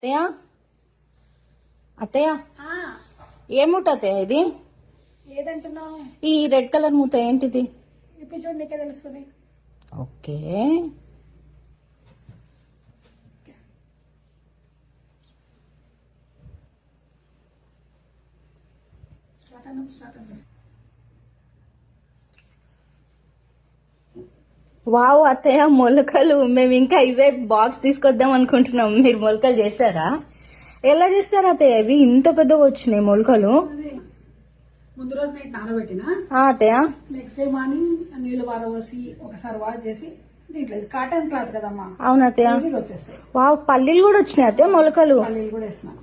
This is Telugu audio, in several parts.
అత్తయ్య అత్తయ్య ఏ మూట అత్తయ్య ఇది? ఏదంటున్నావు? ఈ రెడ్ కలర్ మూత ఏంటిది? ఇప్పుడు చూడు నీకే తెలుస్తుంది. ఓకే, వావ్ అత్తయ్య మొలకలు. మేము ఇంకా ఇవే బాక్స్ తీసుకొద్దాం అనుకుంటున్నాం. మీరు మొలకలు చేస్తారా? ఎలా చేస్తారా అత్తయ్య? ఇవి ఇంత పెద్దగా వచ్చినాయి మొలకలు. ముందు రోజు నైట్ నానబెట్టిన అత్తయ్య, నెక్స్ట్ డే మార్నింగ్ నీళ్లు పారబోసి ఒకసారి వాష్ చేసి దీంట్లో ఇది కాటన్ క్లాత్ కదమ్మా, అవును అత్తయ్య. ఈజీగా వచ్చేస్తాయి. వావ్, పల్లీలు కూడా వచ్చినాయి అత్తయ్య మొలకలు. పల్లీలు కూడా వేస్తున్నాను.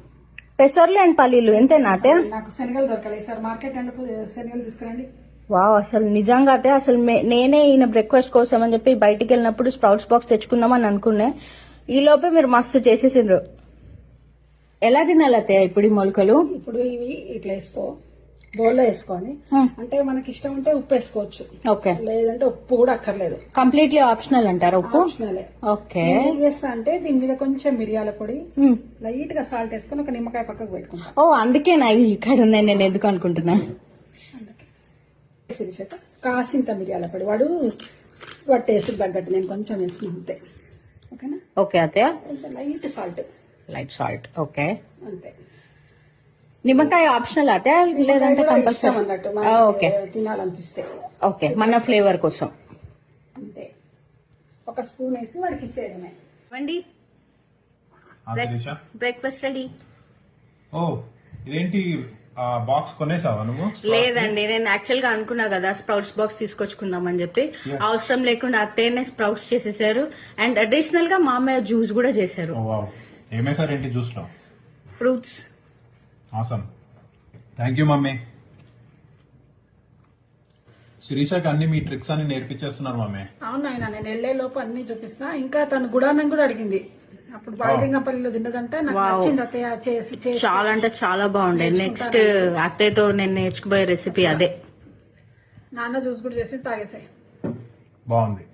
పెసర్లు అండ్ పల్లీలు ఎంతేనా అత్తయ్య? నాకు శనగలు దొరకలేదు సార్, మార్కెట్ అంటే శనగలు తీసుకురండి. వావ్, అసలు నిజంగా అయితే అసలు నేనే ఈయన బ్రేక్ఫాస్ట్ కోసం అని చెప్పి బయటికి వెళ్ళినప్పుడు స్ప్రౌట్స్ బాక్స్ తెచ్చుకుందామని అనుకునే, ఈ లోపే మీరు మస్తు చేసేసిండ్రు. ఎలా తినాలి అత్తయ్య ఇప్పుడు ఈ మొలకలు? ఇప్పుడు ఇవి ఇట్లా వేసుకో, బౌల్లో వేసుకొని, అంటే మనకి ఇష్టం ఉంటే ఉప్పు వేసుకోవచ్చు, ఓకే, లేదంటే ఉప్పు కూడా అక్కర్లేదు. కంప్లీట్లీ ఆప్షనల్ అంటారా ఉప్పు? ఆప్షనలే. ఓకే, ఏం చేస్తా అంటే దీని మీద కొంచెం మిరియాల పొడి, లైట్ గా సాల్ట్ వేసుకొని ఒక నిమ్మకాయ పక్కకు పెట్టుకుంటా. ఓ అందుకేనా ఇవి ఇక్కడ ఉన్నాయి, నేను ఎందుకు అనుకుంటున్నా. కాసింత మిరియాల పొడి, వాడు టేస్ట్ తగ్గట్టు నేను కొంచెం వేసిన అంతే. ఓకేనా? ఓకే అత్తయ్య, కొంచెం light salt. Light salt, okay. అంతే. నిమ్మకాయ ఆప్షనల్ అత్తయ్య, లేదంటే కంపల్సరీ అన్నట్టు ఓకే, తినాలనిపిస్తే. ఓకే, మన ఫ్లేవర్ కోసం. అంతే, ఒక స్పూన్ వేసి వాడికి ఇచ్చేయడమే. అండి బ్రేక్ఫాస్ట్ రెడీ. ఓ ఇదేంటి బాక్స్ కొనేసావా నువ్వు? లేదండి, నేను యాక్చువల్ గా అనుకున్నా కదా స్ప్రౌట్స్ బాక్స్ తీసుకొచ్చుకుందాం అని చెప్పి. అవసరం లేకుండా అత్తయ్యనే స్ప్రౌట్స్ చేసేసారు. అండ్ అడిషనల్ గా మా అమ్మాయి జ్యూస్ కూడా చేశారు. ఏమేసారు ఏంటి జ్యూస్ లో? Fruits. Awesome, thank you mummy. శిరీషకి అన్ని మీ ట్రిక్స్ అన్ని నేర్పించేస్తున్నారు మమ్మీ. అవును ఆయన, నేను వెళ్లే లోపు అన్ని చూపిస్తా. ఇంకా తను గుడానం కూడా అడిగింది. అప్పుడు బాలింగపల్లిలో తిన్నదంటే నాకు నచ్చింది అత్తయ్య చేసి. చాలా అంటే చాలా బాగుండే. నెక్స్ట్ అత్తయ్యతో నేను నేర్చుకుపోయే రెసిపీ అదే. నాన్న జ్యూస్ కూడా చేసి తాగేసాయి. బాగుంది.